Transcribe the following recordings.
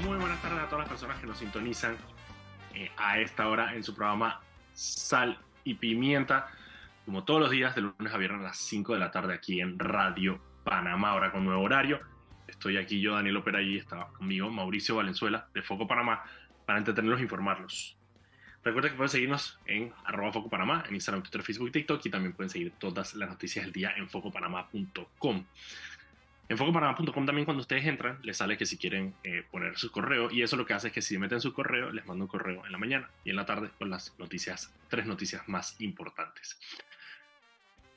muy buenas tardes a todas las personas que nos sintonizan a esta hora en su programa Sal y Pimienta, como todos los días de lunes a viernes a las 5 de la tarde aquí en Radio Panamá, ahora con nuevo horario. Estoy aquí yo, Daniel Opera, y está conmigo Mauricio Valenzuela de Foco Panamá para entretenerlos e informarlos. Recuerden que pueden seguirnos en @FocoPanamá, en Instagram, Twitter, Facebook y TikTok, y también pueden seguir todas las noticias del día en focopanamá.com. En focopanamá.com también, cuando ustedes entran, les sale que si quieren poner su correo, y eso lo que hace es que si meten su correo, les mando un correo en la mañana y en la tarde con las noticias, 3 noticias más importantes.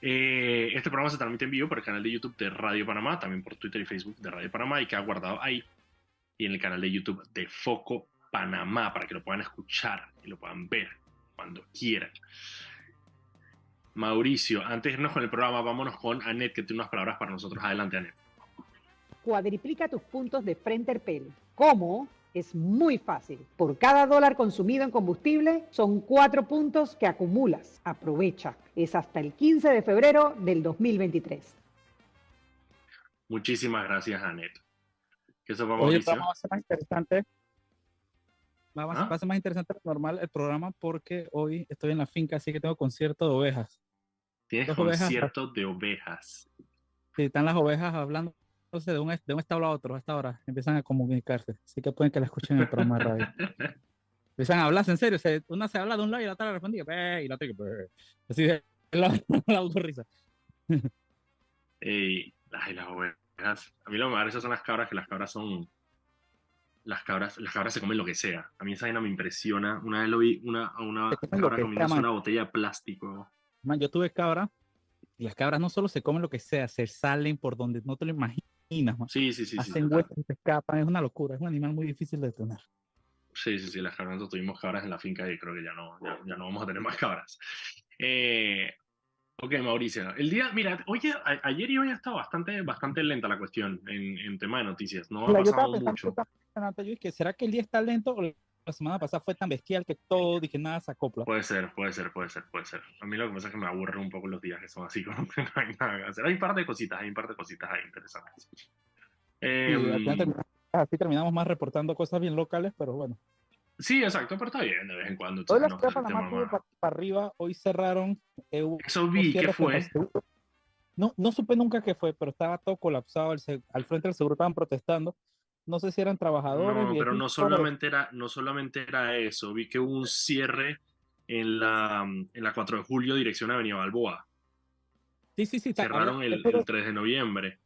Este programa se transmite en vivo por el canal de YouTube de Radio Panamá, también por Twitter y Facebook de Radio Panamá, y queda guardado ahí, y en el canal de YouTube de Foco Panamá, para que lo puedan escuchar y lo puedan ver cuando quieran. Mauricio, antes de irnos con el programa, vámonos con Anet, que tiene unas palabras para nosotros. Adelante, Anet. Cuadriplica tus puntos de Frenterpel. ¿Cómo? Es muy fácil. Por cada dólar consumido en combustible, son 4 puntos que acumulas. Aprovecha. Es hasta el 15 de febrero del 2023. Muchísimas gracias, Anet. ¿Qué eso va, Oye, Mauricio? vamos a hacer más interesante. Va a ser más interesante de lo normal el programa porque hoy estoy en la finca, así que tengo concierto de ovejas. Tienes Dos concierto de ovejas. Sí, están las ovejas hablando de un establo a otro a esta hora. Empiezan a comunicarse, así que pueden que la escuchen en el programa de radio. Empiezan a hablarse en serio. Una se habla de un lado y la otra le respondía, y la otra que así de la risa. Las ovejas. A mí lo que me parece son las cabras, que las cabras son... Las cabras se comen lo que sea. A mí esa vaina me impresiona. Una vez lo vi una cabra comiéndose una botella de plástico. Man, yo tuve cabra y las cabras no solo se comen lo que sea, se salen por donde no te lo imaginas. Man. Sí. Hacen huecos y se escapan. Es una locura. Es un animal muy difícil de detener. Sí, las cabras. Nosotros tuvimos cabras en la finca y creo que ya no vamos a tener más cabras. Ok, Mauricio. El día, mira, ayer y hoy ha estado bastante lenta la cuestión en tema de noticias. No ha pasado mucho. Yo ¿será que el día está lento o la semana pasada fue tan bestial que todo, dije, nada se acopla? Puede ser. A mí lo que pasa es que me aburre un poco los días que son así, como que no hay nada que hacer. Hay un par de cositas ahí interesantes. Así terminamos más reportando cosas bien locales, pero bueno. Sí, exacto, pero está bien de vez en cuando. Hoy la ciudad de Panamá para arriba, hoy cerraron. Eso vi, ¿qué fue? No supe nunca qué fue, pero estaba todo colapsado. Al frente del seguro estaban protestando. No sé si eran trabajadores. No, pero no solamente era eso. Vi que hubo un cierre en la 4 de julio, dirección Avenida Balboa. Sí. Cerraron el 3 de noviembre,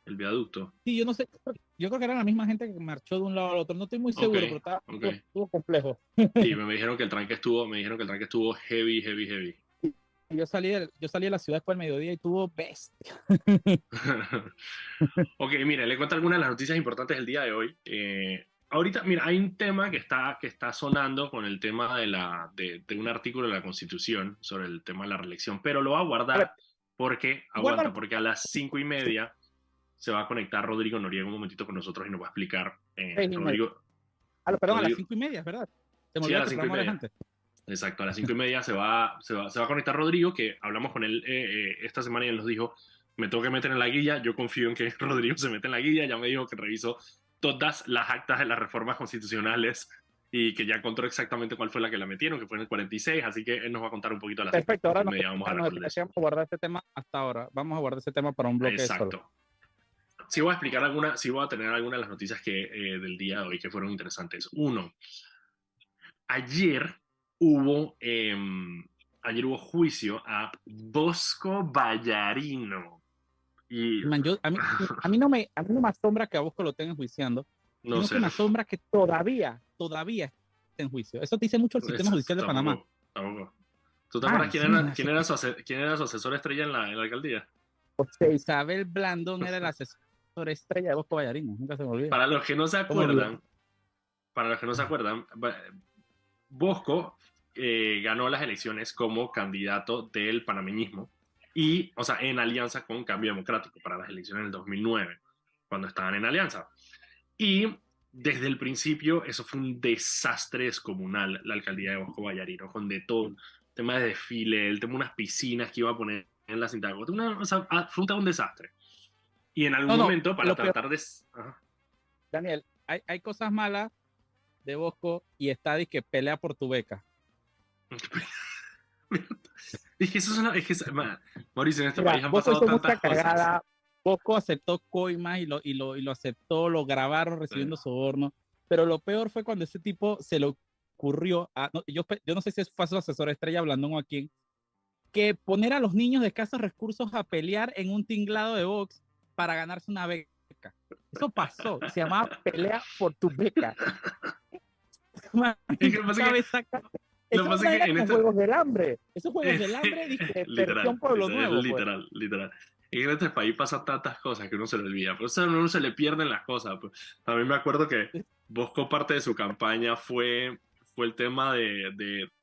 el viaducto. Sí, yo no sé. Yo creo que era la misma gente que marchó de un lado al otro. No estoy muy seguro, pero estuvo complejo. Sí, me dijeron que el tranque estuvo heavy. Yo salí de la ciudad después del mediodía y tuvo bestia. Ok, mire, le cuento algunas de las noticias importantes del día de hoy. Ahorita, mira, hay un tema que está sonando con el tema de un artículo de la Constitución sobre el tema de la reelección, pero lo va a guardar porque a las 5:30 se va a conectar Rodrigo Noriega un momentito con nosotros y nos va a explicar. Rodrigo. Perdón, a las 5:30, ¿verdad? Sí, a las 5:30. Exacto, a las 5:30 se va a conectar Rodrigo, que hablamos con él esta semana y él nos dijo, me tengo que meter en la guía. Yo confío en que Rodrigo se mete en la guía. Ya me dijo que revisó todas las actas de las reformas constitucionales y que ya encontró exactamente cuál fue la que la metieron, que fue en el 46, así que él nos va a contar un poquito a las 5:30. Perfecto, ahora vamos a guardar este tema hasta ahora. Vamos a guardar ese tema para un bloque. Exacto. Sí voy a explicar sí voy a tener algunas de las noticias del día de hoy que fueron interesantes. Uno, ayer hubo juicio a Bosco Vallarino. Y man, a mí no me asombra que a Bosco lo estén enjuiciando. No sé. Me asombra que todavía esté en juicio. Eso dice mucho el sistema judicial de Panamá. ¿Tú te acuerdas quién era su asesor estrella en la alcaldía? José Isabel Blandón era el asesor estrella de Bosco Vallarino. Nunca se me olvida. Para los que no se acuerdan, Bosco ganó las elecciones como candidato del panameñismo y, o sea, en alianza con Cambio Democrático para las elecciones del 2009, cuando estaban en alianza. Y desde el principio eso fue un desastre descomunal, la alcaldía de Bosco Vallarino, con de todo, el tema de desfile, el tema de unas piscinas que iba a poner en la cinta, fue un desastre. Y en algún momento, para tratar de... Daniel, hay cosas malas de Bosco y está que pelea por tu beca. Es que eso es Mauricio, en este Mira, país han Bosco pasado hizo mucha tantas cosas. cagada. Bosco aceptó coimas y lo aceptó, lo grabaron recibiendo Sí. soborno. Pero lo peor fue cuando ese tipo se le ocurrió, yo no sé si fue su asesor estrella hablando o a quién, que poner a los niños de escasos recursos a pelear en un tinglado de box para ganarse una beca. Eso pasó y se llamaba pelea por tu beca. Es que lo que pasa es que, lo Eso que es pasa una es que vaina en con este, Juegos del Hambre. Esos Juegos del Hambre, dije, versión literal, Pueblo Nuevo, pues. literal. Y en este país pasan tantas cosas que uno se le olvida. Por eso a uno se le pierden las cosas. Pues. También me acuerdo que Bosco parte de su campaña fue el tema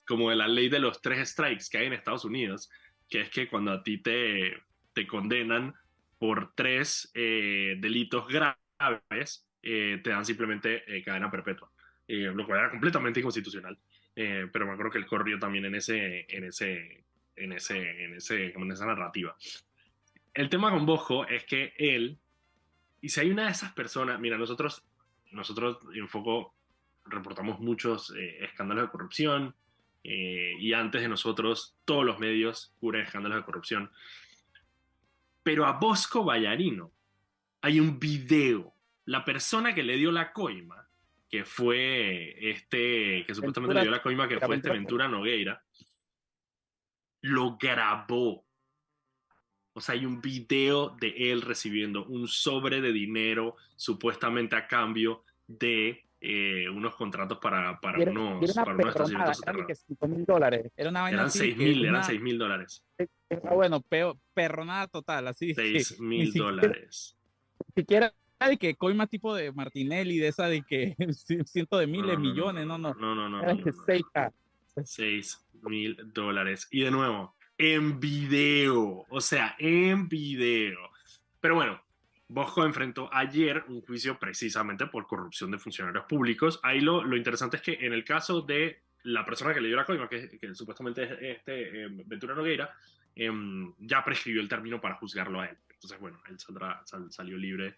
como de la ley de los 3 strikes que hay en Estados Unidos, que es que cuando a ti te condenan por 3 delitos graves, te dan simplemente cadena perpetua, lo cual era completamente inconstitucional. Pero me acuerdo que él corrió también como en esa narrativa. El tema con Bosco es que él, y si hay una de esas personas, mira, nosotros en Foco reportamos muchos escándalos de corrupción, y antes de nosotros todos los medios cubren escándalos de corrupción, pero a Bosco Ballarino hay un video, la persona que le dio la coima, que supuestamente le Ventura, dio la coima, que fue Ventura Nogueira, lo grabó. O sea, hay un video de él recibiendo un sobre de dinero, supuestamente a cambio de unos contratos para y era unos una perronada, estacionamientos eran de que subterráneos. $5,000. Era una vaina Eran así, 6 que mil, eran una, 6.000 dólares. bueno, perronada total, así que 6 ni mil siquiera, dólares. ni siquiera de que coima tipo de Martinelli, de esa de que cientos de No, miles, no, no, no, millones, no, no, eran no, de no. 6K. 6.000 dólares. Y de nuevo, en video. O sea, en video. Pero bueno, Bosco enfrentó ayer un juicio precisamente por corrupción de funcionarios públicos. Ahí lo interesante es que en el caso de la persona que le dio la coima, que supuestamente es Ventura Nogueira, ya prescribió el término para juzgarlo a él. Entonces, bueno, él salió libre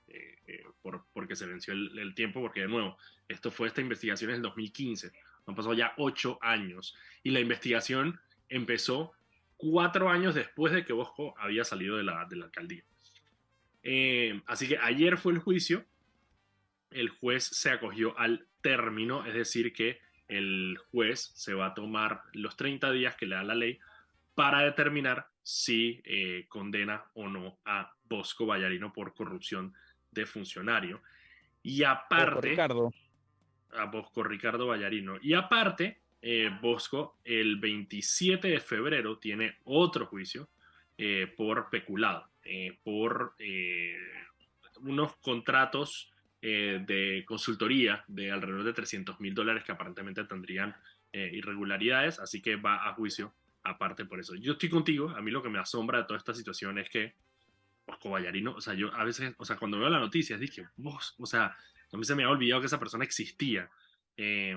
porque se venció el tiempo, porque de nuevo, esta investigación es del 2015. Han pasado ya 8 años. Y la investigación empezó 4 años después de que Bosco había salido de la alcaldía. Así que ayer fue el juicio. El juez se acogió al término, es decir, que el juez se va a tomar los 30 días que le da la ley para determinar si condena o no a Bosco Ballarino por corrupción de funcionario. Y aparte, Ricardo. a Bosco Ricardo Ballarino. Y aparte, Bosco el 27 de febrero tiene otro juicio por peculado, por unos contratos de consultoría de alrededor de $300,000 que aparentemente tendrían irregularidades, así que va a juicio aparte por eso. Yo estoy contigo, a mí lo que me asombra de toda esta situación es que Bosco Ballarino, o sea, yo a veces, o sea, cuando veo las noticias dije, o sea, a mí se me ha olvidado que esa persona existía. Eh,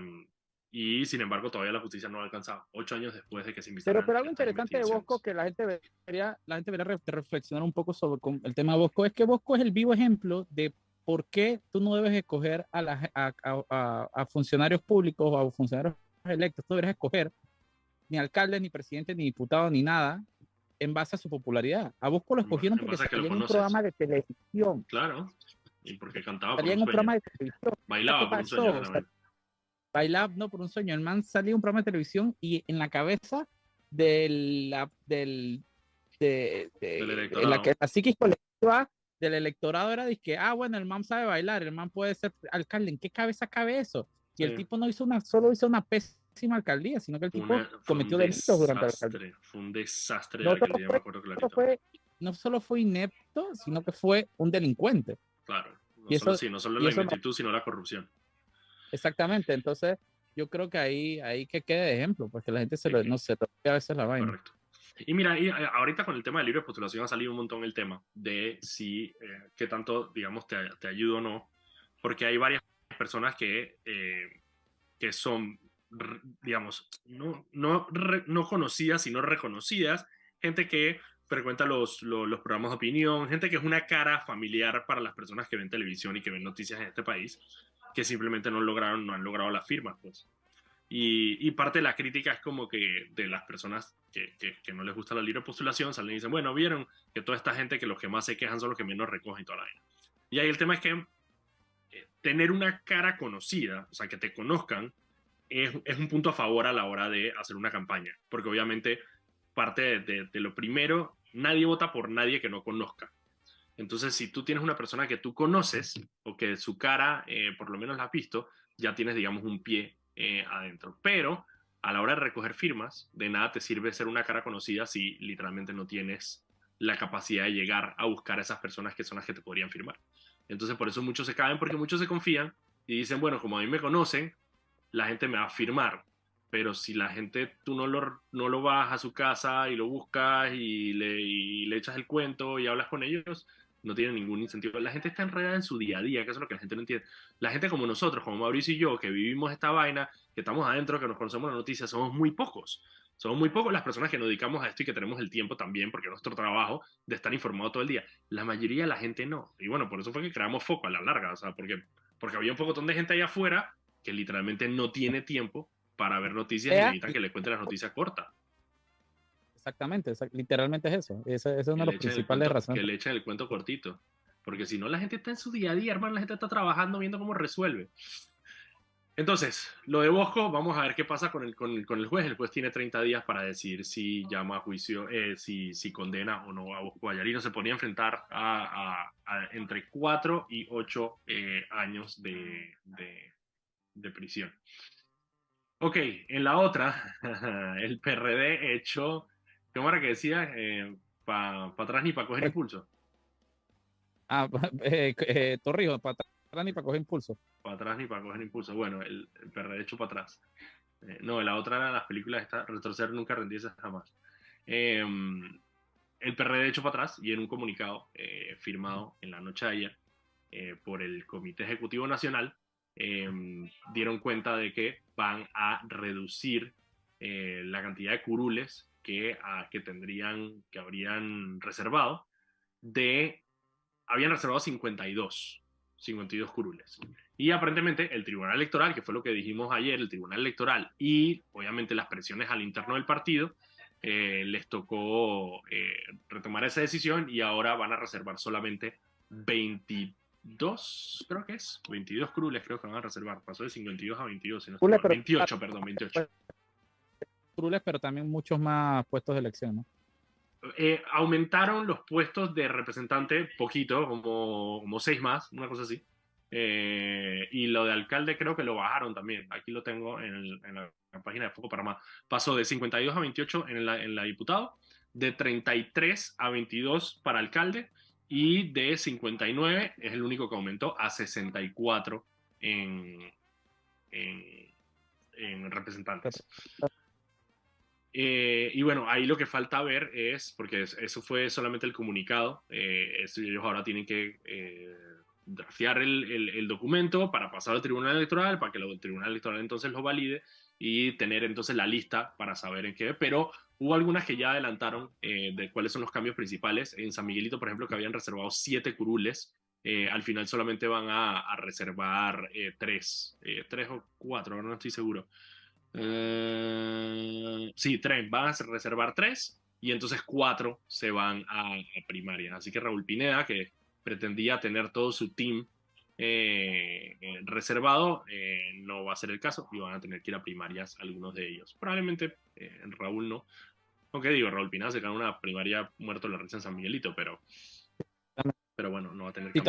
y sin embargo, todavía la justicia no ha alcanzado 8 años después de que se Pero, iniciaran algo estas interesante de Bosco investigaciones. que la gente debería reflexionar un poco sobre el tema de Bosco es que Bosco es el vivo ejemplo de por qué tú no debes escoger a funcionarios públicos o a funcionarios electos. Tú deberías escoger ni alcaldes, ni presidentes, ni diputados, ni nada en base a su popularidad. A Bosco lo escogieron En porque base a que lo salía en un conoces, programa de televisión. claro, y porque cantaba por Salía un en un sueño, programa de televisión. ¿Qué bailaba por un sueño, pasó? claramente. Bailaba no por un sueño. El man salía en un programa de televisión y en la cabeza del, la- del, Del en la electorado. que la psiquis colectiva del electorado era de que, bueno, el man sabe bailar, el man puede ser alcalde. ¿En qué cabeza cabe eso? Y el Sí. tipo no solo hizo una pésima alcaldía, sino que el tipo Fue un cometió delitos durante la alcaldía. desastre, fue un desastre de No solo alcaldía, me fue, acuerdo solo clarito. fue, no solo fue inepto, sino que fue un delincuente. Claro, no Y solo, eso, sí, no solo y la eso no, ineptitud, sino la corrupción. exactamente. Entonces, yo creo que ahí que quede de ejemplo, pues que la gente Sí, no se toque a veces la vaina. correcto. Y mira, ahorita con el tema de libre postulación ha salido un montón el tema de si, qué tanto, digamos, te ayuda o no, porque hay varias personas que son, digamos, no conocidas, sino reconocidas, gente que frecuenta los programas de opinión, gente que es una cara familiar para las personas que ven televisión y que ven noticias en este país, que simplemente no han logrado las firmas, pues. Y parte de la crítica es como que de las personas que no les gusta la libre postulación salen y dicen, bueno, vieron que toda esta gente que los que más se quejan son los que menos recogen y toda la vaina. Y ahí el tema es que tener una cara conocida, o sea, que te conozcan, es un punto a favor a la hora de hacer una campaña, porque obviamente parte de lo primero, nadie vota por nadie que no conozca. Entonces, si tú tienes una persona que tú conoces o que su cara por lo menos la has visto, ya tienes, digamos, un pie adentro. Pero a la hora de recoger firmas, de nada te sirve ser una cara conocida si literalmente no tienes la capacidad de llegar a buscar a esas personas que son las que te podrían firmar. Entonces, por eso muchos se caen, porque muchos se confían y dicen, bueno, como a mí me conocen, la gente me va a firmar. Pero si la gente, tú no lo vas a su casa y lo buscas y le echas el cuento y hablas con ellos, no tiene ningún incentivo. La gente está enredada en su día a día, que eso es lo que la gente no entiende. La gente como nosotros, como Mauricio y yo, que vivimos esta vaina, que estamos adentro, que nos conocemos las noticias, somos muy pocos. Somos muy pocos las personas que nos dedicamos a esto y que tenemos el tiempo también, porque es nuestro trabajo, de estar informado todo el día. La mayoría de la gente no. Y bueno, por eso fue que creamos Foco a la larga, o sea, porque había un poco de gente allá afuera que literalmente no tiene tiempo para ver noticias y necesita que le cuente las noticias cortas. Exactamente, literalmente es eso. Esa es una de las principales razones. Que le echen el cuento cortito. Porque si no, la gente está en su día a día, hermano, la gente está trabajando, viendo cómo resuelve. Entonces, lo de Bosco, vamos a ver qué pasa con el juez. El juez tiene 30 días para decir si llama a juicio, si condena o no a Bosco Vallarino. Se ponía a enfrentar a entre 4 y 8 años de prisión. Ok, en la otra, el PRD hecho, ¿cómo era que decía? Pa atrás ni para coger impulso. Torrijos, para atrás ni para coger impulso. Para atrás ni para coger impulso. Bueno, el PRD hecho para atrás. No, la otra era las películas esta, retroceder nunca, rendirse jamás. El PRD hecho para atrás y en un comunicado firmado en la noche de ayer por el Comité Ejecutivo Nacional, dieron cuenta de que van a reducir la cantidad de curules que habrían reservado. Habían reservado 52 curules. Y aparentemente el Tribunal Electoral, que fue lo que dijimos ayer, el Tribunal Electoral y obviamente las presiones al interno del partido, les tocó retomar esa decisión y ahora van a reservar solamente 22, creo que es, 22 curules creo que van a reservar. Pasó de 52 a 22, si no estoy mal. 28, perdón, 28. Curules, pero también muchos más puestos de elección, ¿no? Aumentaron los puestos de representante poquito, como 6 más, una cosa así. Y lo de alcalde creo que lo bajaron también. Aquí lo tengo en la página de Foco Panamá. Pasó de 52 a 28 en la diputado, de 33 a 22 para alcalde y de 59, es el único que aumentó, a 64 en representantes. Y bueno, ahí lo que falta ver es, porque eso fue solamente el comunicado, ellos ahora tienen que draftear el documento para pasar al Tribunal Electoral, para que el Tribunal Electoral entonces lo valide y tener entonces la lista para saber en qué, pero hubo algunas que ya adelantaron de cuáles son los cambios principales. En San Miguelito, por ejemplo, que habían reservado 7 curules, al final solamente van a reservar 3 o 4, ahora no estoy seguro. Sí, 3, van a reservar 3 y entonces 4 se van a primaria. Así que Raúl Pineda, que pretendía tener todo su team reservado, no va a ser el caso y van a tener que ir a primarias algunos de ellos. Probablemente Raúl no. Aunque digo, Raúl Pineda se gana una primaria muerto la risa en San Miguelito, pero bueno, no va a tener que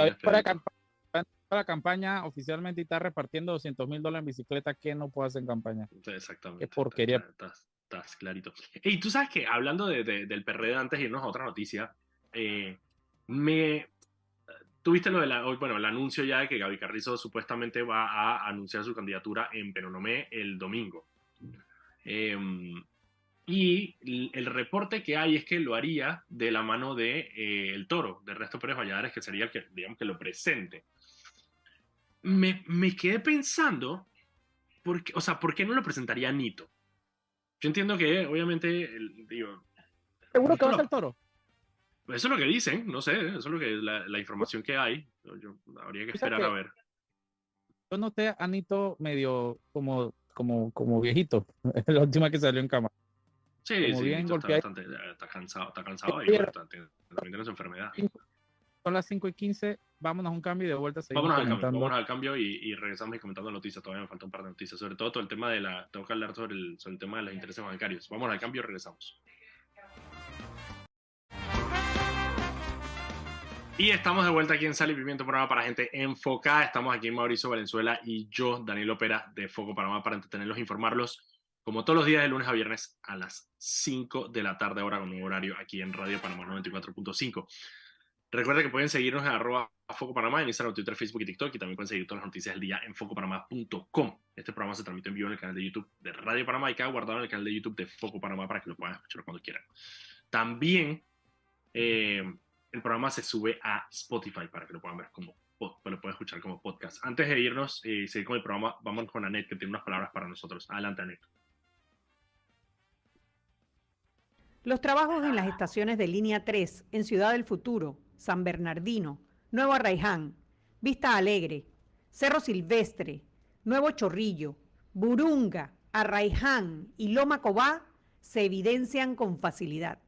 para campaña oficialmente y está repartiendo $200,000 en bicicleta, ¿qué no puede hacer en campaña? Exactamente. Qué porquería. Estás clarito. Y tú sabes que hablando del PRD, antes de irnos a otra noticia, tuviste lo de el anuncio ya de que Gaby Carrizo supuestamente va a anunciar su candidatura en Penonomé el domingo. Y el reporte que hay es que lo haría de la mano de el Toro, de Ernesto Pérez Valladares, que sería el que, digamos, que lo presente. Me quedé pensando, ¿por qué no lo presentaría Nito? Yo entiendo que, obviamente, ¿Seguro que va a ser el Toro? Eso es lo que dicen, no sé, eso es lo que la información que hay. Habría que esperar a ver. yo noté a Nito medio como viejito. Es la última que salió en cama. Sí, Como sí, bien Nito está golpeado. bastante, está cansado y Oye, bueno, también tiene su enfermedad. son las 5:15, vámonos a un cambio y de vuelta seguimos comentando. Vámonos al cambio y regresamos y comentando noticias. Todavía me falta un par de noticias, sobre todo el tema tengo que hablar sobre el tema de los intereses bancarios. Vamos al cambio y regresamos. Y estamos de vuelta aquí en Sal y Pimiento, programa para gente enfocada. Estamos aquí Mauricio Valenzuela y yo, Daniel Opera, de Foco Panamá, para entretenerlos e informarlos, como todos los días de lunes a viernes a las 5 de la tarde, ahora con un horario aquí en Radio Panamá 94.5. Recuerden que pueden seguirnos en @Foco Panamá en Instagram, Twitter, Facebook y TikTok, y también pueden seguir todas las noticias del día en focopanamá.com. Este programa se transmite en vivo en el canal de YouTube de Radio Panamá y queda guardado en el canal de YouTube de Foco Panamá para que lo puedan escuchar cuando quieran. También el programa se sube a Spotify para que lo puedan ver lo puedan escuchar como podcast. Antes de irnos y seguir con el programa, vamos con Anet, que tiene unas palabras para nosotros. Adelante, Anet. Los trabajos en las estaciones de Línea 3 en Ciudad del Futuro, San Bernardino, Nuevo Arraiján, Vista Alegre, Cerro Silvestre, Nuevo Chorrillo, Burunga, Arraiján y Loma Cobá se evidencian con facilidad.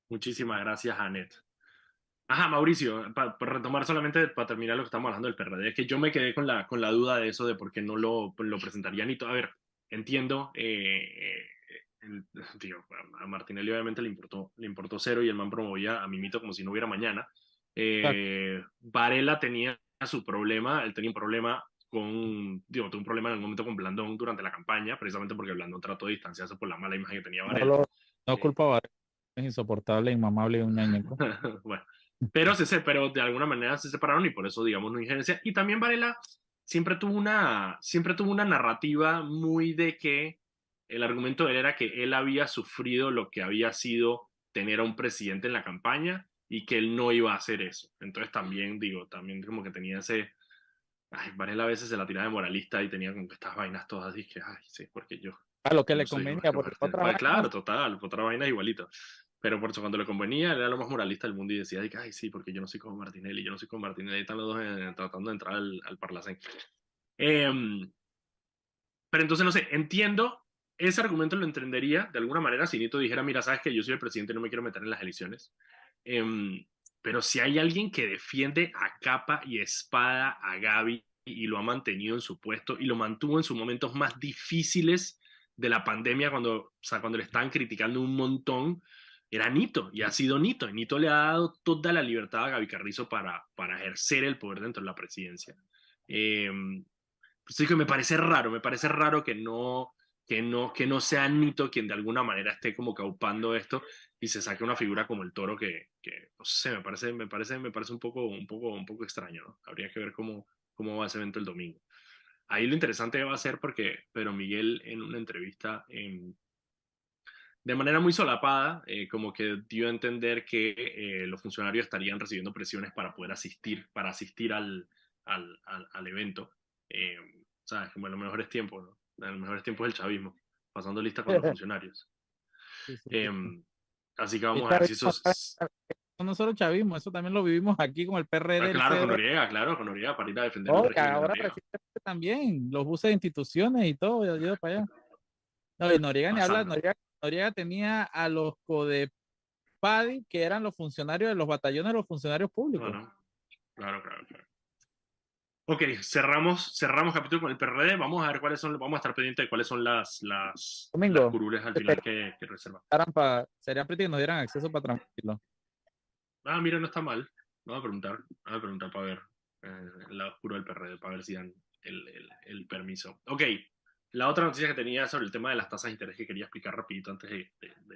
Muchísimas gracias, Anet. Ajá, Mauricio, para retomar solamente, para terminar lo que estamos hablando del PRD, es que yo me quedé con la duda de eso, de por qué no lo presentaría Nito. A ver, entiendo, tío, a Martinelli obviamente le importó cero y el man promovía a Mimito como si no hubiera mañana. Varela tenía su problema, él tenía un problema tuvo un problema en el momento con Blandón durante la campaña, precisamente porque Blandón trató de distanciarse por la mala imagen que tenía Varela. No culpa a Varela, es insoportable, inmamable y un ñañeco. Bueno, pero de alguna manera se separaron y por eso, digamos, no injerencia. Y también Varela siempre tuvo una narrativa muy de que el argumento de él era que él había sufrido lo que había sido tener a un presidente en la campaña y que él no iba a hacer eso. Entonces también como que tenía Varela a veces se la tiraba de moralista y tenía como que estas vainas todas así que, sí, porque yo. A lo que le No soy convenía, igual que porque Martín. otra Claro, total, otra vaina igualito. Pero por eso cuando le convenía, él era lo más moralista del mundo y decía, sí, porque yo no soy como Martinelli, y están los dos tratando de entrar al Parlacén. Pero entonces, no sé, entiendo, ese argumento lo entendería de alguna manera si Nito dijera, mira, sabes que yo soy el presidente y no me quiero meter en las elecciones. Pero si hay alguien que defiende a capa y espada a Gaby y lo ha mantenido en su puesto y lo mantuvo en sus momentos más difíciles de la pandemia cuando le estaban criticando un montón, era Nito y ha sido Nito. Y Nito le ha dado toda la libertad a Gaby Carrizo para ejercer el poder dentro de la presidencia. Pues que me parece raro que no sea Nito quien de alguna manera esté como caupando esto y se saque una figura como el Toro que no sé, me parece un poco extraño, ¿no? Habría que ver cómo va ese evento el domingo. Ahí lo interesante va a ser porque Pedro Miguel en una entrevista de manera muy solapada, como que dio a entender que los funcionarios estarían recibiendo presiones para poder asistir al evento. ¿Sabes? Como en los mejores tiempos, ¿no? En los mejores tiempos del chavismo, pasando lista con los funcionarios. Sí, sí. Así que vamos a ver si eso es... No solo chavismo, eso también lo vivimos aquí con el PRD. Claro, con Noriega, para ir a defender el régimen de ahora Noriega. recientemente también, los buses de instituciones y todo, yo he ido para allá. No, y Noriega ni habla, Noriega tenía a los CODEPADI, que eran los funcionarios de los batallones de los funcionarios públicos. Bueno, claro. Ok, cerramos capítulo con el PRD. Vamos a ver vamos a estar pendientes de cuáles son las curules al final que reservan. Sería pretty que nos dieran acceso para tranquilo. Mira, no está mal. Vamos a preguntar para ver el lado oscuro del PRD, para ver si dan el permiso. Ok, la otra noticia que tenía sobre el tema de las tasas de interés que quería explicar rapidito antes de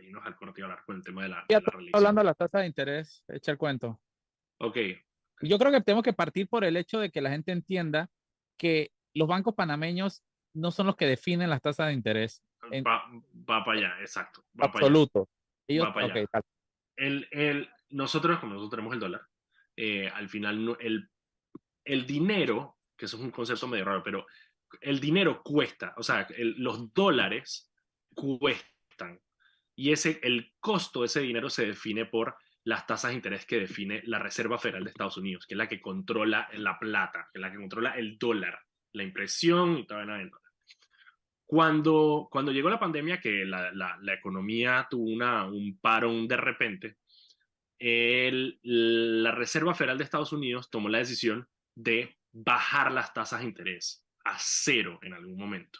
irnos al corte y hablar con el tema de la reelección. Hablando de las tasas de interés, echa el cuento. Ok. Yo creo que tenemos que partir por el hecho de que la gente entienda que los bancos panameños no son los que definen las tasas de interés. Va para allá, exacto. Absoluto. Va para allá. Nosotros, como nosotros tenemos el dólar, al final el dinero, que eso es un concepto medio raro, pero el dinero cuesta, o sea, los dólares cuestan. Y el costo de ese dinero se define por las tasas de interés que define la Reserva Federal de Estados Unidos, que es la que controla la plata, que es la que controla el dólar, la impresión y toda la dólar. Cuando llegó la pandemia, que la economía tuvo un parón de repente, la Reserva Federal de Estados Unidos tomó la decisión de bajar las tasas de interés a cero en algún momento.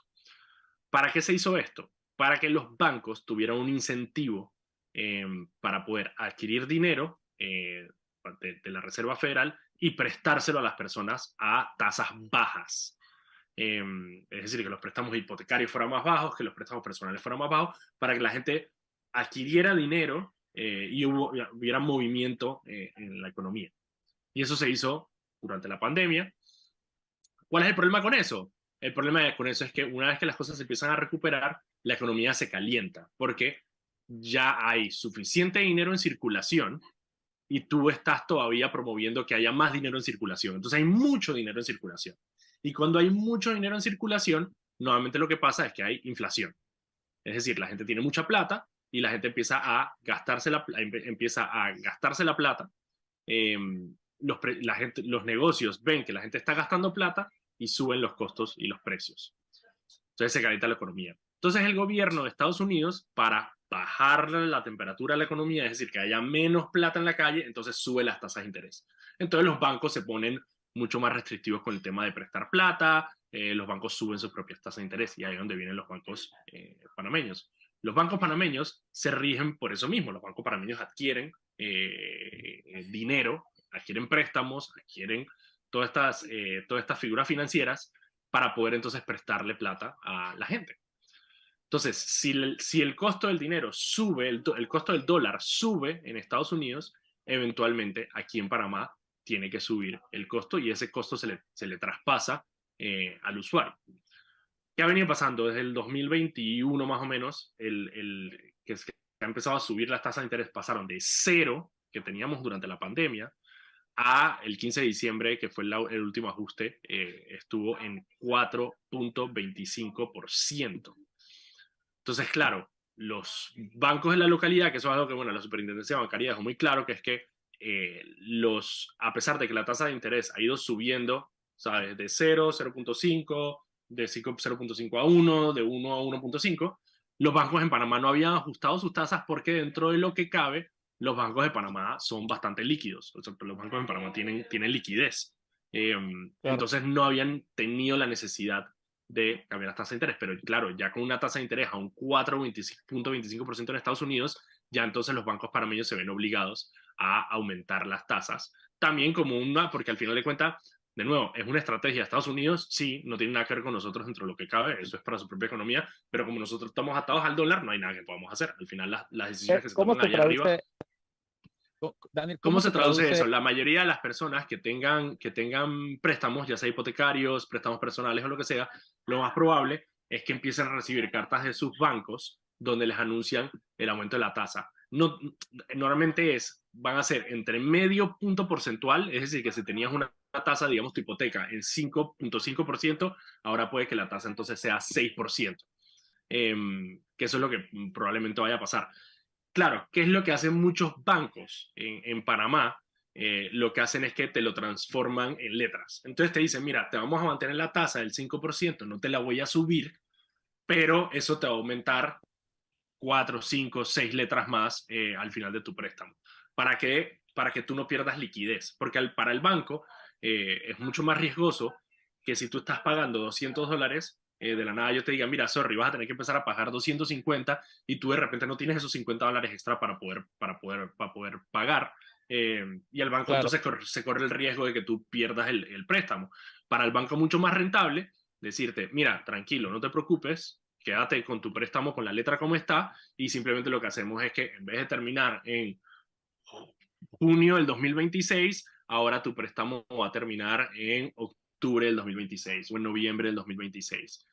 ¿Para qué se hizo esto? Para que los bancos tuvieran un incentivo para poder adquirir dinero de la Reserva Federal y prestárselo a las personas a tasas bajas. Es decir, que los préstamos hipotecarios fueran más bajos, que los préstamos personales fueran más bajos, para que la gente adquiriera dinero y hubiera movimiento en la economía. Y eso se hizo durante la pandemia. ¿Cuál es el problema con eso? El problema con eso es que una vez que las cosas se empiezan a recuperar, la economía se calienta, porque ya hay suficiente dinero en circulación y tú estás todavía promoviendo que haya más dinero en circulación. Entonces hay mucho dinero en circulación. Y cuando hay mucho dinero en circulación, normalmente lo que pasa es que hay inflación. Es decir, la gente tiene mucha plata y la gente empieza a gastarse la plata. Los negocios ven que la gente está gastando plata y suben los costos y los precios. Entonces se calienta la economía. Entonces el gobierno de Estados Unidos, para bajar la temperatura de la economía, es decir, que haya menos plata en la calle, entonces sube las tasas de interés. Entonces los bancos se ponen mucho más restrictivos con el tema de prestar plata, los bancos suben sus propias tasas de interés y ahí es donde vienen los bancos panameños. Los bancos panameños se rigen por eso mismo. Los bancos panameños adquieren dinero, adquieren préstamos, adquieren todas estas figuras financieras para poder entonces prestarle plata a la gente. Entonces, si el costo del dinero sube, el costo del dólar sube en Estados Unidos, eventualmente aquí en Panamá tiene que subir el costo y ese costo se le traspasa al usuario. ¿Qué ha venido pasando? Desde el 2021 más o menos, que ha empezado a subir las tasas de interés, pasaron de cero, que teníamos durante la pandemia, a el 15 de diciembre, que fue el último ajuste, estuvo en 4.25%. Entonces, claro, los bancos de la localidad, que eso es algo que, bueno, la superintendencia bancaria dejó muy claro, que es que a pesar de que la tasa de interés ha ido subiendo, ¿sabes? De 0, 0.5, de 0.5 a 1, de 1 a 1.5, los bancos en Panamá no habían ajustado sus tasas porque dentro de lo que cabe, los bancos de Panamá son bastante líquidos. O sea, los bancos en Panamá tienen liquidez. Claro. Entonces no habían tenido la necesidad de cambiar las tasas de interés, pero claro, ya con una tasa de interés a un 4.25% en Estados Unidos, ya entonces los bancos panameños se ven obligados a aumentar las tasas. También porque al final de cuentas, de nuevo, es una estrategia de Estados Unidos, sí, no tiene nada que ver con nosotros dentro de lo que cabe, eso es para su propia economía, pero como nosotros estamos atados al dólar, no hay nada que podamos hacer. Al final las decisiones que se toman allá arriba... Daniel, ¿Cómo se traduce eso? La mayoría de las personas que tengan préstamos, ya sea hipotecarios, préstamos personales o lo que sea, lo más probable es que empiecen a recibir cartas de sus bancos donde les anuncian el aumento de la tasa. No, normalmente van a ser entre medio punto porcentual, es decir, que si tenías una tasa, digamos, tu hipoteca en 5.5%, ahora puede que la tasa entonces sea 6%. Que eso es lo que probablemente vaya a pasar. Claro, ¿qué es lo que hacen muchos bancos en Panamá? Lo que hacen es que te lo transforman en letras. Entonces te dicen, mira, te vamos a mantener la tasa del 5%, no te la voy a subir, pero eso te va a aumentar 4, 5, 6 letras más al final de tu préstamo. ¿Para qué? Para que tú no pierdas liquidez. Porque para el banco es mucho más riesgoso que si tú estás pagando $200, de la nada yo te diga, mira, sorry, vas a tener que empezar a pagar 250 y tú de repente no tienes esos $50 extra para poder pagar. Y el banco, claro, entonces se corre el riesgo de que tú pierdas el préstamo. Para el banco mucho más rentable decirte, mira, tranquilo, no te preocupes, quédate con tu préstamo con la letra como está y simplemente lo que hacemos es que en vez de terminar en junio del 2026, ahora tu préstamo va a terminar en octubre del 2026 o en noviembre del 2026,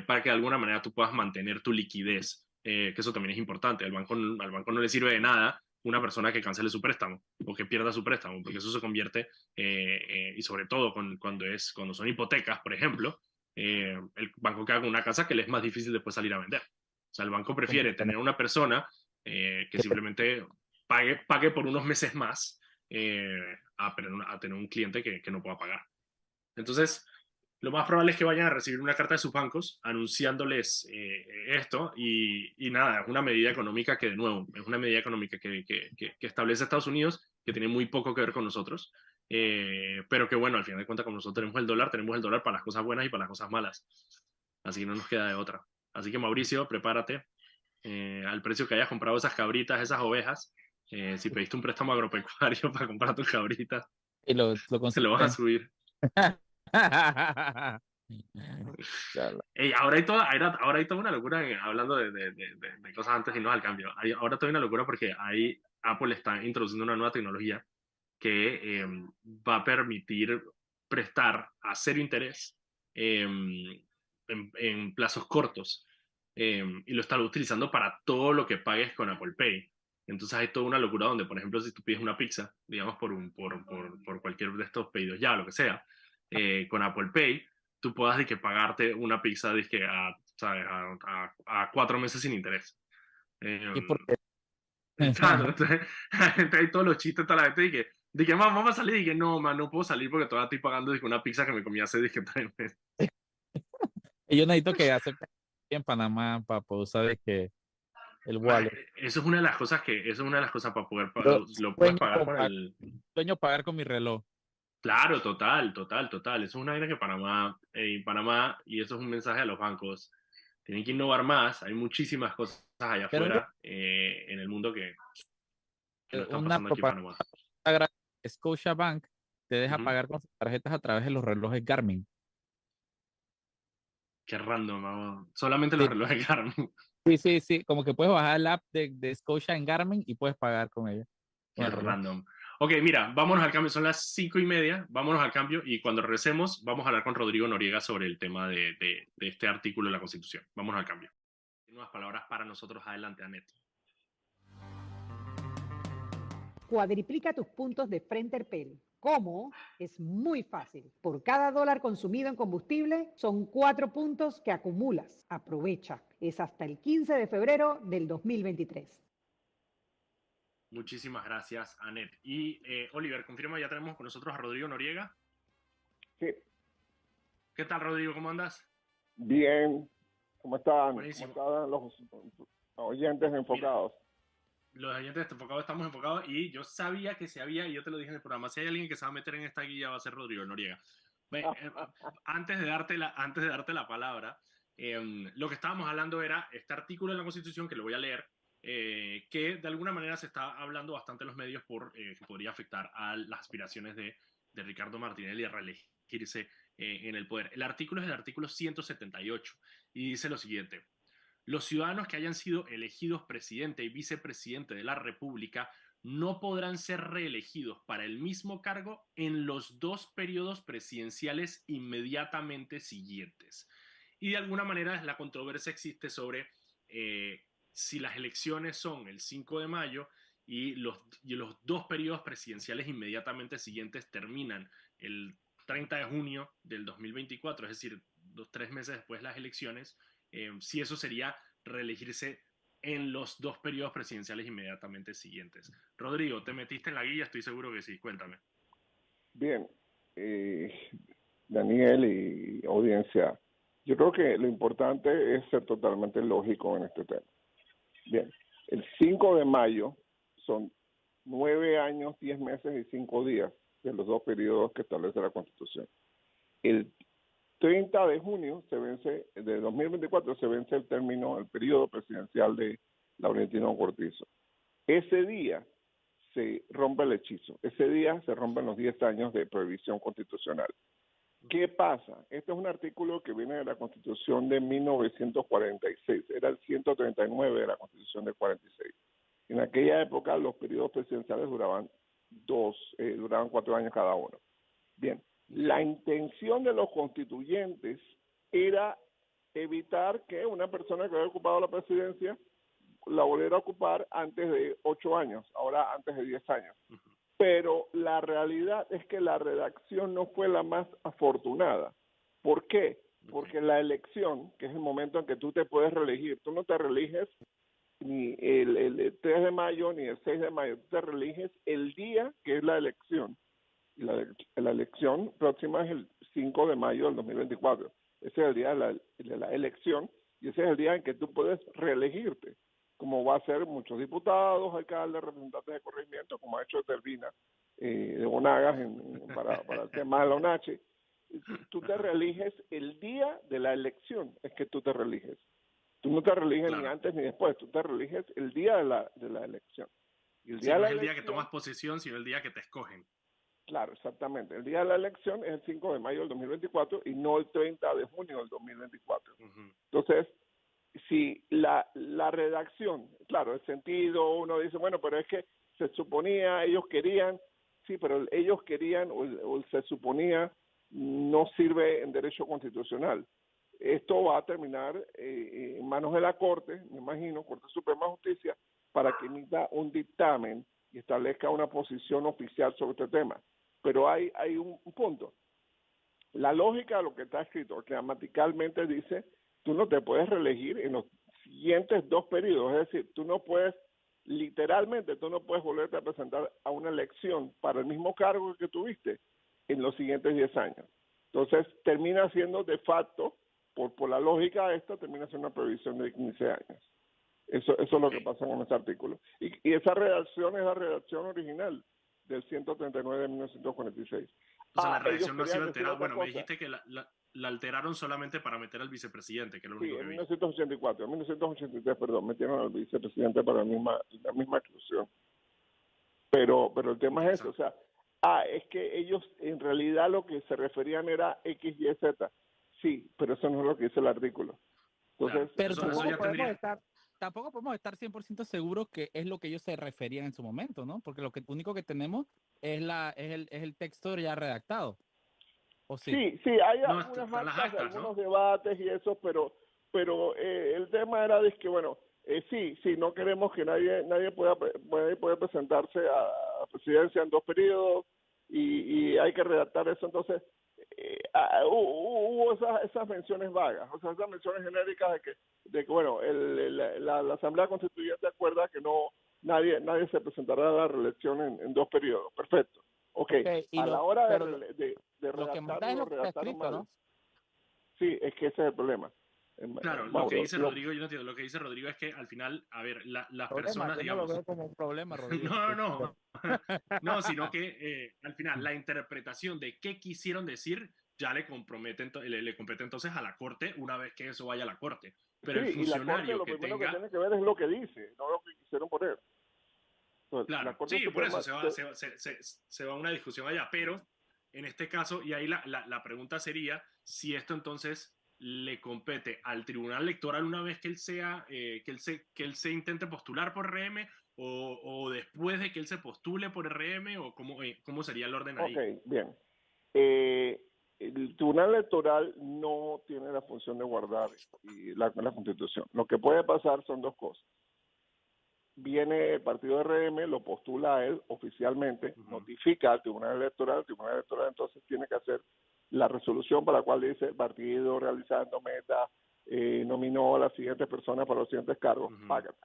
para que de alguna manera tú puedas mantener tu liquidez, que eso también es importante. Al banco no le sirve de nada una persona que cancele su préstamo o que pierda su préstamo, porque eso se convierte, y sobre todo cuando son hipotecas, por ejemplo, el banco queda con una casa que le es más difícil después salir a vender. O sea, el banco prefiere tener una persona que simplemente pague por unos meses más a tener un cliente que no pueda pagar. Entonces, lo más probable es que vayan a recibir una carta de sus bancos anunciándoles esto y nada, es una medida económica que, de nuevo, es una medida económica que establece Estados Unidos, que tiene muy poco que ver con nosotros, pero que bueno, al final de cuentas, como nosotros tenemos el dólar para las cosas buenas y para las cosas malas, así que no nos queda de otra. Así que Mauricio, prepárate al precio que hayas comprado esas cabritas, esas ovejas, si pediste un préstamo agropecuario para comprar tus cabritas, Y lo se lo vas a conseguiste. subir. Chala. Ey, ahora hay toda una locura hablando de cosas antes y no al cambio. Ahora toda una locura porque ahí Apple está introduciendo una nueva tecnología que va a permitir prestar a cero interés en plazos cortos y lo está utilizando para todo lo que pagues con Apple Pay. Entonces hay toda una locura donde, por ejemplo, si tú pides una pizza, digamos por cualquier de estos pedidos ya, lo que sea, con Apple Pay, tú puedas pagarte una pizza ¿sabes? A 4 meses sin interés. ¿Y por Um, qué? claro, entonces, hay todos los chistes, toda la gente de que "Man, vamos a salir", y que no, man, no puedo salir porque todavía estoy pagando una pizza que me comí hace 3 meses. Y yo necesito que acepten en Panamá para poder usar el wallet. Eso es una de las cosas para poder Yo lo puedes sueño pagar con, con el. sueño pagar con mi reloj. Claro, total, total, total. Eso es una vaina que Panamá, y eso es un mensaje a los bancos, tienen que innovar más. Hay muchísimas cosas allá Pero un día, afuera en el mundo que no están una pasando aquí en propaganda Panamá. gratis, Scotiabank te deja Ujú. pagar con sus tarjetas a través de los relojes Garmin. Qué random, solamente los Sí, relojes Garmin. sí, sí, sí, como que puedes bajar el app de Scotia en Garmin y puedes pagar con ella, con Qué el reloj. random. Ok, mira, vámonos al cambio. Son las 5:30. Vámonos al cambio y cuando regresemos vamos a hablar con Rodrigo Noriega sobre el tema de este artículo de la Constitución. Vámonos al cambio. Nuevas palabras para nosotros. Adelante, Anet. Cuadriplica tus puntos de Frenterpel. ¿Cómo? Es muy fácil. Por cada dólar consumido en combustible son 4 puntos que acumulas. Aprovecha. Es hasta el 15 de febrero del 2023. Muchísimas gracias, Anet. Y Oliver, confirma, ya tenemos con nosotros a Rodrigo Noriega. Sí, ¿Qué tal, Rodrigo? ¿Cómo andas? bien. ¿Cómo están? ¿Cómo Buenísimo. están los oyentes Mira, enfocados? los oyentes enfocados estamos enfocados y yo sabía que si había, y yo te lo dije en el programa, si hay alguien que se va a meter en esta guía va a ser Rodrigo Noriega. Antes de darte la palabra, lo que estábamos hablando era este artículo de la Constitución, que lo voy a leer, que de alguna manera se está hablando bastante en los medios que podría afectar a las aspiraciones de Ricardo Martinelli a reelegirse en el poder. El artículo es el artículo 178 y dice lo siguiente: los ciudadanos que hayan sido elegidos presidente y vicepresidente de la República no podrán ser reelegidos para el mismo cargo en los 2 periodos presidenciales inmediatamente siguientes. Y de alguna manera la controversia existe sobre si las elecciones son el 5 de mayo y los 2 periodos presidenciales inmediatamente siguientes terminan el 30 de junio del 2024, es decir, 3 meses después de las elecciones, si eso sería reelegirse en los 2 periodos presidenciales inmediatamente siguientes. Rodrigo, ¿te metiste en la guía? Estoy seguro que sí, cuéntame. Bien, eh, Daniel y audiencia, yo creo que lo importante es ser totalmente lógico en este tema. Bien, el 5 de mayo son 9 años, 10 meses y 5 días de los 2 periodos que establece la Constitución. El 30 de junio de 2024 se vence el periodo presidencial de Laurentino Cortizo. Ese día se rompe el hechizo, ese día se rompen los 10 años de prohibición constitucional. ¿Qué pasa? Este es un artículo que viene de la Constitución de 1946, era el 139 de la Constitución de 46. En aquella época los periodos presidenciales duraban 4 años cada uno. Bien, la intención de los constituyentes era evitar que una persona que había ocupado la presidencia la volviera a ocupar antes de 8 años, ahora antes de 10 años. Pero la realidad es que la redacción no fue la más afortunada. ¿Por qué? Porque la elección, que es el momento en que tú te puedes reelegir, tú no te reeliges ni el 3 de mayo ni el 6 de mayo. Tú te reeliges el día que es la elección. Y la elección próxima es el 5 de mayo del 2024. Ese es el día de la elección y ese es el día en que tú puedes reelegirte, como va a ser muchos diputados, alcaldes, representantes de corregimiento, como ha hecho Tervina de Bonagas para el tema de la ONACHI. Tú te reeliges el día de la elección, es que tú te reeliges. Tú no te reeliges ni antes ni después, tú te reeliges el día de la elección. Y el día de no la es el elección, día que tomas posesión, sino el día que te escogen. Claro, exactamente. El día de la elección es el 5 de mayo del 2024 y no el 30 de junio del 2024. Entonces, si la redacción, claro, el sentido, uno dice, bueno, pero es que se suponía, ellos querían, sí, pero ellos querían o se suponía no sirve en derecho constitucional. Esto va a terminar en manos de la Corte, me imagino, Corte Suprema de Justicia, para que emita un dictamen y establezca una posición oficial sobre este tema. Pero hay un punto. La lógica de lo que está escrito gramaticalmente dice, tú no te puedes reelegir en los siguientes 2 periodos, es decir, tú no puedes, literalmente, tú no puedes volverte a presentar a una elección para el mismo cargo que tuviste en los siguientes 10 años. Entonces, termina siendo de facto, por la lógica de esto, termina siendo una previsión de 15 años. Eso es lo que pasa con ese artículo. Y esa redacción es la redacción original del 139 de 1946. O sea, la redacción no ha sido querían decir alterada. otra Bueno, me cosa. dijiste que la alteraron solamente para meter al vicepresidente, que es lo Sí, único que en vi. 1984, en 1983, perdón, metieron al vicepresidente para la misma exclusión. Pero el tema es eso, o sea, es que ellos en realidad lo que se referían era X, Y, Z. Sí, pero eso no es lo que dice el artículo. Entonces, Claro, pero eso tampoco ya podemos tendría... estar, tampoco podemos estar 100% seguros que es lo que ellos se referían en su momento, ¿no? Porque lo único que tenemos es el texto ya redactado. ¿O sí? Sí, hay No, algunas están las actas, actas, algunos ¿no? debates y eso, pero el tema era de que, bueno, sí, no queremos que nadie pueda presentarse a presidencia en 2 periodos y hay que redactar eso. Entonces, hubo esas menciones vagas, o sea, esas menciones genéricas de que bueno, la Asamblea Constituyente acuerda que nadie se presentará a la reelección en 2 periodos. Perfecto. Okay. A la hora de lo que manda es redactarlo, lo que está redactaron escrito, mal. ¿no? Sí, es que ese es el problema. Claro, lo Mauro, que dice Rodrigo, yo no entiendo. Lo que dice Rodrigo es que al final, a ver, las Problema, personas, yo no lo digamos, veo como un problema, Rodrigo. no, no, sino que al final la interpretación de qué quisieron decir ya le compromete, le compete entonces a la Corte una vez que eso vaya a la Corte. Pero sí, el y la Corte funcionario lo que primero que tenga... tiene que ver es lo que dice, no lo que quisieron poner. Entonces, la Claro, Corte sí, por eso Suprema... se va una discusión allá, pero en este caso, y ahí la pregunta sería si esto entonces le compete al Tribunal Electoral una vez que él sea, que él se intente postular por RM o después de que él se postule por RM o cómo sería el orden Ok, ahí. bien. El Tribunal Electoral no tiene la función de guardar la Constitución. Lo que puede pasar son 2 cosas. Viene el partido RM, lo postula a él oficialmente, notifica al Tribunal Electoral, el Tribunal Electoral entonces tiene que hacer la resolución para la cual dice el partido realizando meta, nominó a las siguientes personas para los siguientes cargos, págate.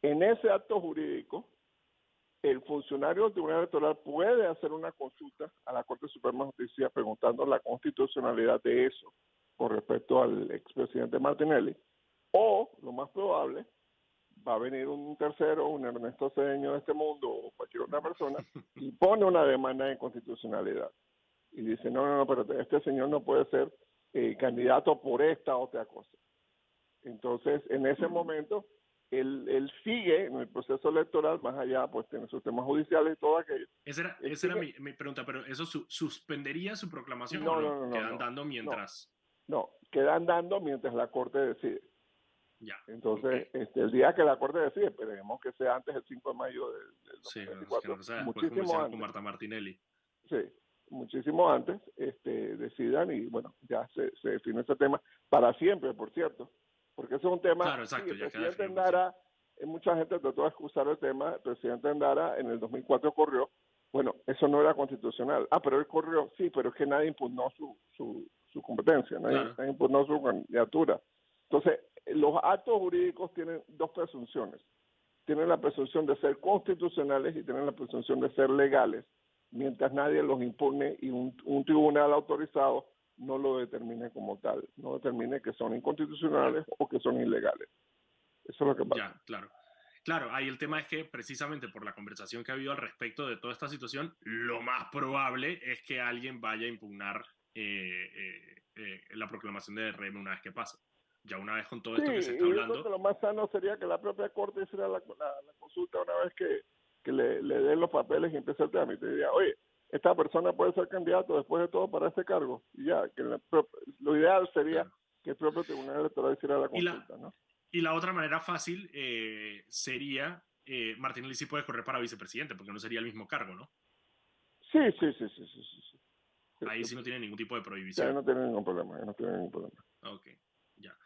En ese acto jurídico, el funcionario del Tribunal Electoral puede hacer una consulta a la Corte Suprema de Justicia preguntando la constitucionalidad de eso con respecto al expresidente Martinelli, o, lo más probable, va a venir un tercero, un Ernesto Cedeño de este mundo o cualquier otra persona y pone una demanda de inconstitucionalidad y dice, no, pero este señor no puede ser candidato por esta otra cosa. Entonces, en ese momento, él sigue en el proceso electoral, más allá, pues tiene sus temas judiciales y todo aquello. Esa era mi pregunta, pero ¿eso suspendería su proclamación o No, quedan dando mientras? No, quedan dando mientras la Corte decide. Ya. Entonces, Okay. El día que la Corte decide, esperemos que sea antes del 5 de mayo del 2024, Sí, que no sea después como muchísimo hicieron antes. con Marta Martinelli. Sí, muchísimo antes, decidan y bueno, ya se define ese tema para siempre, por cierto, porque eso es un tema, Claro, exacto, sí, el ya queda presidente definido por siempre. Endara, mucha gente trató de excusar el tema, el presidente Endara en el 2004 corrió, bueno, eso no era constitucional, pero él corrió, sí, pero es que nadie impugnó su competencia, nadie Claro. impugnó su candidatura. Entonces, los actos jurídicos tienen dos presunciones. Tienen la presunción de ser constitucionales y tienen la presunción de ser legales, mientras nadie los impugne y un tribunal autorizado no lo determine como tal, no determine que son inconstitucionales o que son ilegales. Eso es lo que pasa. Ya, claro. Claro, ahí el tema es que precisamente por la conversación que ha habido al respecto de toda esta situación, lo más probable es que alguien vaya a impugnar la proclamación de RM una vez que pase. Ya una vez con todo esto que se está y yo hablando. creo que lo más sano sería que la propia Corte hiciera la consulta una vez que le den los papeles y empiece el trámite. Y diría, oye, esta persona puede ser candidato después de todo para este cargo. Y ya, que lo ideal sería Claro. que el propio Tribunal Electoral hiciera la consulta, ¿no? Y la otra manera fácil sería, Martinelli sí puede correr para vicepresidente, porque no sería el mismo cargo, ¿no? Sí. Ahí sí no tiene ningún tipo de Ya prohibición. no tiene ningún problema, Ok, ya.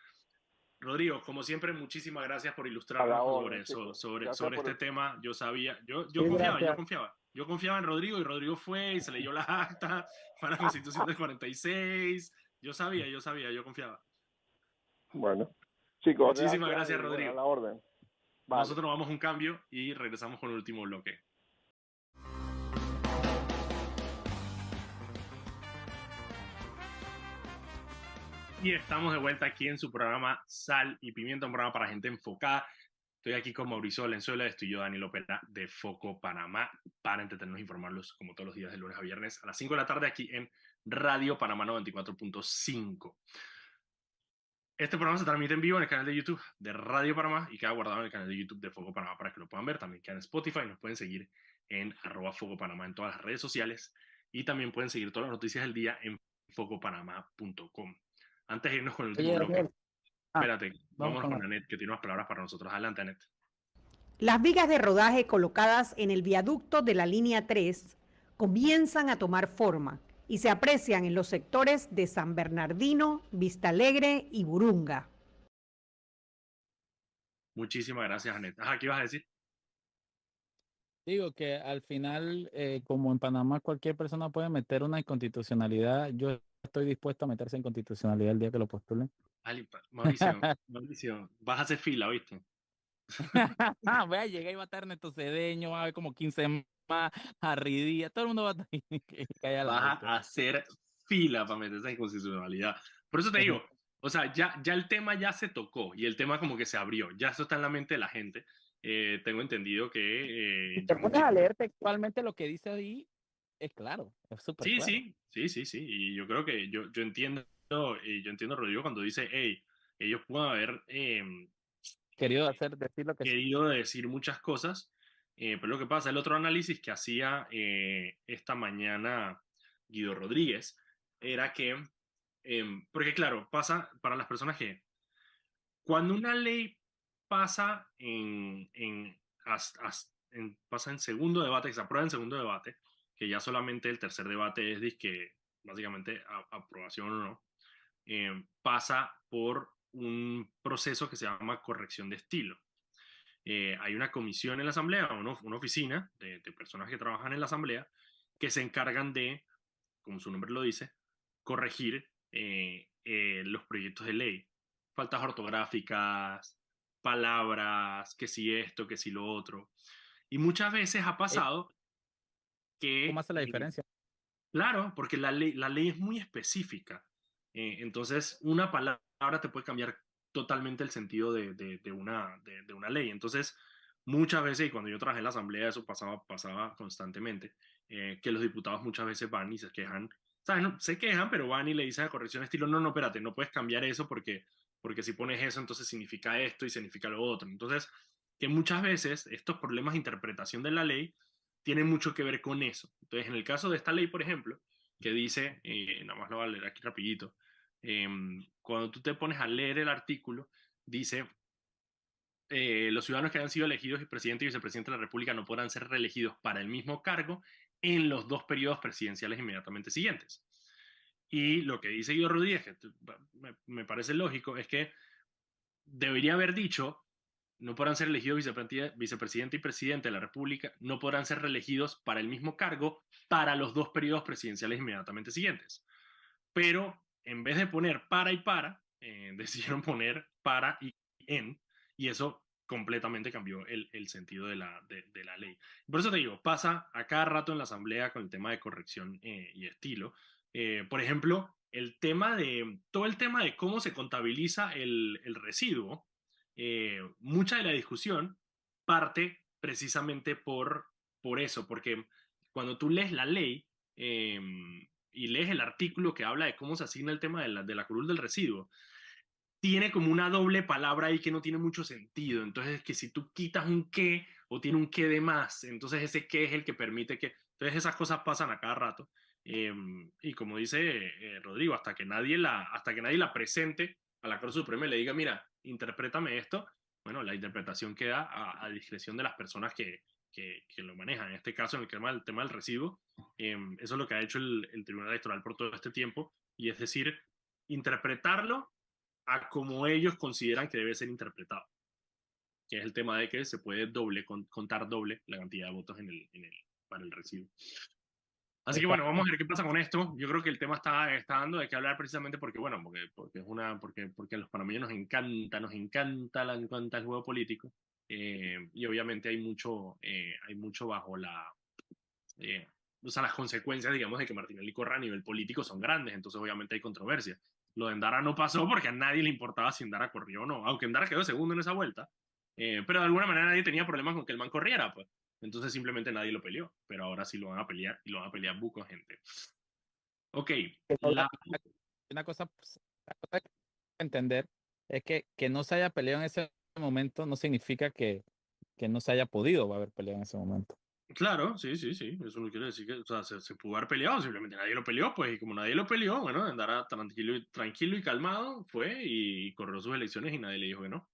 Rodrigo, como siempre, muchísimas gracias por A la ilustrarnos orden, chicos. sobre Gracias por este tema. Yo sabía, yo Sí, confiaba, gracias. yo confiaba en Rodrigo y Rodrigo fue y se leyó la acta para la Constitución del 46. Yo sabía, yo confiaba. Bueno, chicos, Muchísimas gracias gracias, y bueno, a Rodrigo. la orden. Vale. Nosotros vamos a un cambio y regresamos con el último bloque. Y estamos de vuelta aquí en su programa Sal y Pimienta, un programa para gente enfocada. Estoy aquí con Mauricio Valenzuela, estoy yo, Daniel Opera, de Foco Panamá, para entretenernos e informarlos como todos los días de lunes a viernes a las 5 de la tarde aquí en Radio Panamá 94.5. Este programa se transmite en vivo en el canal de YouTube de Radio Panamá y queda guardado en el canal de YouTube de Foco Panamá para que lo puedan ver. También queda en Spotify, nos pueden seguir en @Foco Panamá en todas las redes sociales y también pueden seguir todas las noticias del día en focopanamá.com. Antes de irnos con el último Oye, bloque, Daniel. espérate, Vamos vamos con con Anet, que tiene unas palabras para nosotros. Adelante, Anet. Las vigas de rodaje colocadas en el viaducto de la línea 3 comienzan a tomar forma y se aprecian en los sectores de San Bernardino, Vistalegre y Burunga. Muchísimas gracias, Anet. Ajá, ¿qué ibas a decir? Digo que al final, como en Panamá cualquier persona puede meter una inconstitucionalidad, yo estoy dispuesto a meterse en constitucionalidad el día que lo postulen. Mauricio, vas a hacer fila, ¿viste? Voy a llegar y va a estar Ernesto Cedeño, va a haber como 15 más, Harry Díaz, todo el mundo va a estar que calla la Vas boca. a hacer fila para meterse en constitucionalidad. Por eso te digo, o sea, ya el tema ya se tocó y el tema como que se abrió, ya eso está en la mente de la gente. Tengo entendido que Si te pones a leer textualmente lo que dice ahí, es claro, es súper sí, claro. sí. Y yo creo que yo entiendo, yo entiendo a Rodrigo cuando dice, hey, ellos pueden haber Querido decir lo que sí. querido decir muchas cosas, pero lo que pasa, el otro análisis que hacía esta mañana Guido Rodríguez era que, porque claro, pasa para las personas que cuando una ley pasa pasa en segundo debate, que se aprueba en segundo debate, que ya solamente el tercer debate es que básicamente aprobación o no, pasa por un proceso que se llama corrección de estilo. Hay una comisión en la Asamblea, una oficina de personas que trabajan en la Asamblea, que se encargan de, como su nombre lo dice, corregir los proyectos de ley. Faltas ortográficas, palabras, que si esto, que si lo otro. Y muchas veces ha pasado ¿Cómo que, hace la diferencia? claro, porque la ley es muy específica. Entonces, una palabra te puede cambiar totalmente el sentido de una ley. Entonces, muchas veces, y cuando yo trabajé en la Asamblea, eso pasaba constantemente, que los diputados muchas veces van y se quejan. ¿Sabes? No, se quejan, pero van y le dicen a corrección de estilo, no, espérate, no puedes cambiar eso porque si pones eso, entonces significa esto y significa lo otro. Entonces, que muchas veces estos problemas de interpretación de la ley tiene mucho que ver con eso. Entonces, en el caso de esta ley, por ejemplo, que dice, nada más lo voy a leer aquí rapidito, cuando tú te pones a leer el artículo, dice, los ciudadanos que hayan sido elegidos y presidente y vicepresidente de la República no podrán ser reelegidos para el mismo cargo en los 2 periodos presidenciales inmediatamente siguientes. Y lo que dice Guido Rodríguez, que me parece lógico, es que debería haber dicho no podrán ser elegidos vicepresidente y presidente de la República, no podrán ser reelegidos para el mismo cargo para los 2 periodos presidenciales inmediatamente siguientes. Pero en vez de poner para y para, decidieron poner para y en, y eso completamente cambió el sentido de la ley. Por eso te digo, pasa a cada rato en la asamblea con el tema de corrección y estilo. Por ejemplo, todo el tema de cómo se contabiliza el residuo, mucha de la discusión parte precisamente por eso, porque cuando tú lees la ley eh, y lees el artículo que habla de cómo se asigna el tema de la curul del residuo, tiene como una doble palabra ahí que no tiene mucho sentido. Entonces, que si tú quitas un qué o tiene un qué de más, entonces ese qué es el que permite que... Entonces esas cosas pasan a cada rato. Y como dice Rodrigo, hasta que nadie la presente a la Corte Suprema y le diga, mira, interprétame esto, bueno, la interpretación queda a discreción de las personas que lo manejan. En este caso, en el tema del residuo, eso es lo que ha hecho el Tribunal Electoral por todo este tiempo, y es decir, interpretarlo a como ellos consideran que debe ser interpretado, que es el tema de que se puede contar doble la cantidad de votos para el recibo. Así que bueno, vamos a ver qué pasa con esto. Yo creo que el tema está dando de qué hablar precisamente porque, bueno, porque a los panameños nos encanta el juego político, y obviamente hay mucho bajo eh, o sea, las consecuencias, digamos, de que Martinelli corra a nivel político son grandes, entonces obviamente hay controversia. Lo de Endara no pasó porque a nadie le importaba si Endara corrió o no, aunque Endara quedó segundo en esa vuelta, pero de alguna manera nadie tenía problemas con que el man corriera, pues. Entonces simplemente nadie lo peleó, pero ahora sí lo van a pelear y lo van a pelear buco gente. Ok, la... Una cosa, pues, una cosa que hay que entender es que no se haya peleado en ese momento no significa que no se haya podido haber peleado en ese momento. Claro, sí, sí, sí. Eso no quiere decir que, o sea, se pudo haber peleado, simplemente nadie lo peleó, pues, y como nadie lo peleó, bueno, andara tranquilo y calmado, fue y corrió sus elecciones y nadie le dijo que no.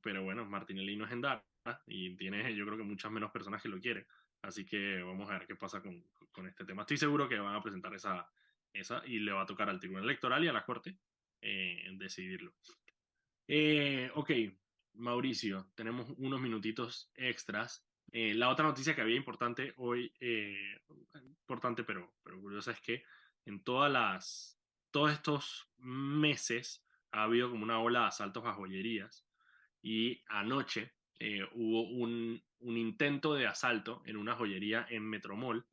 Pero bueno, Martinelli no es Endara y tiene, yo creo que muchas menos personas que lo quieren. Así que vamos a ver qué pasa con este tema. Estoy seguro que van a presentar esa y le va a tocar al Tribunal Electoral y a la Corte decidirlo. Ok, Mauricio, tenemos unos minutitos extras. La otra noticia que había importante hoy, importante pero curiosa, es que en todos estos meses ha habido como una ola de asaltos a joyerías, y anoche hubo un intento de asalto en una joyería en Metromall,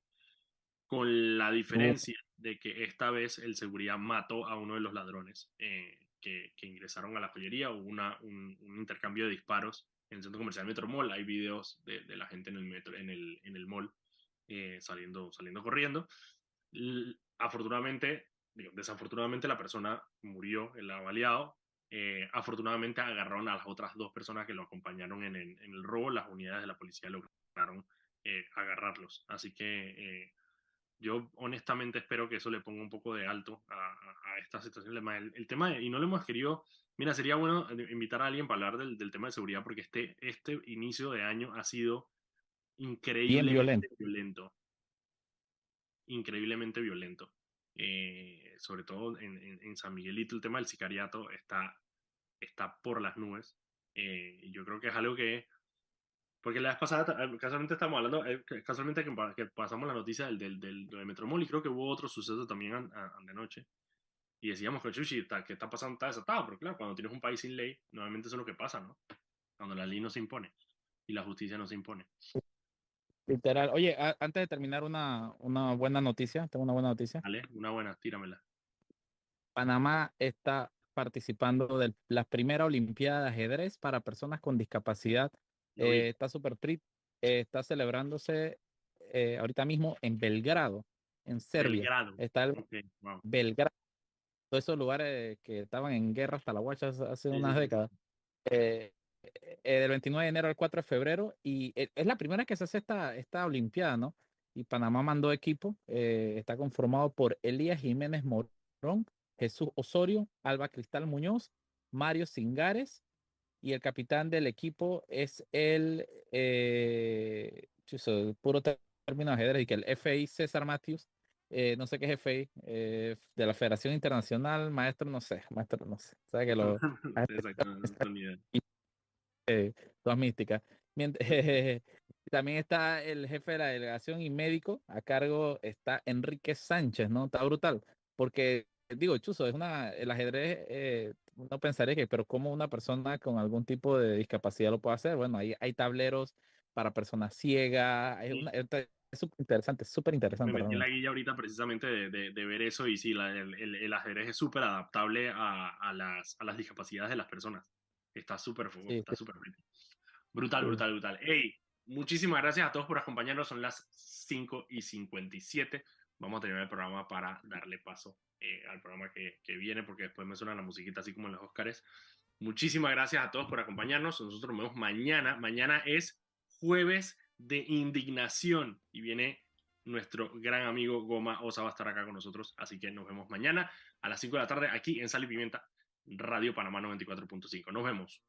con la diferencia de que esta vez el seguridad mató a uno de los ladrones que ingresaron a la joyería. Hubo un intercambio de disparos en el centro comercial Metro Mall. Hay videos de la gente en el metro, en el mall, saliendo corriendo. Afortunadamente, desafortunadamente la persona murió, el baleado. Afortunadamente agarraron a las otras dos personas que lo acompañaron en el robo. Las unidades de la policía lograron agarrarlos. Así que yo honestamente espero que eso le ponga un poco de alto a esta situación. El tema, y no lo hemos querido, mira, sería bueno invitar a alguien para hablar del tema de seguridad, porque este inicio de año ha sido Bien increíblemente violento. violento, increíblemente violento. Sobre todo en San Miguelito el tema del sicariato está por las nubes. Y yo creo que es algo que... Porque la vez pasada, casualmente estamos hablando, casualmente que pasamos la noticia de Metromol, y creo que hubo otro suceso también de noche. Y decíamos que Chuchi, que está pasando, está desatado, pero claro, cuando tienes un país sin ley, normalmente eso es lo que pasa, ¿no? Cuando la ley no se impone y la justicia no se impone. Literal. Oye, antes de terminar, una buena noticia, tengo una buena noticia. ¿Vale? Una buena, tíramela. Panamá está participando de las primeras Olimpiadas de ajedrez para personas con discapacidad. Lo vi. Está súper triste. Está celebrándose ahorita mismo en Belgrado, en Serbia. Belgrado. Está el Ok, wow. Belgrado, todos esos lugares que estaban en guerra hasta la guacha hace Sí, sí, unas sí. décadas. Eh, del 29 de enero al 4 de febrero, y es la primera vez que se hace esta Olimpiada, ¿no? Y Panamá mandó equipo. Está conformado por Elías Jiménez Morón, Jesús Osorio, Alba Cristal Muñoz, Mario Singares, y el capitán del equipo es puro término de ajedrez, y que el FI César Matthews, no sé qué es FI, de la Federación Internacional, maestro, no sé, sabe que lo... Sí, exacto, no tengo ni idea. Todas místicas. También está el jefe de la delegación y médico, a cargo está Enrique Sánchez, ¿no? Está brutal, porque digo, Chuzo, el ajedrez, uno pensaría que, pero ¿cómo una persona con algún tipo de discapacidad lo puede hacer? Bueno, hay tableros para personas ciegas, es súper Me interesante metí en la realmente. guía ahorita precisamente de ver eso y sí, el ajedrez es súper adaptable a las discapacidades de las personas. Está súper, Sí, está sí, súper bien. Brutal, sí. brutal, brutal. Hey, muchísimas gracias a todos por acompañarnos. Son las 5:57. Vamos a terminar el programa para darle paso al programa que viene, porque después me suena la musiquita así como en los Oscars. Muchísimas gracias a todos por acompañarnos. Nosotros nos vemos mañana. Mañana es jueves de indignación y viene nuestro gran amigo Goma Osa va a estar acá con nosotros. Así que nos vemos mañana a las 5 de la tarde aquí en Sal y Pimienta, Radio Panamá 94.5. Nos vemos.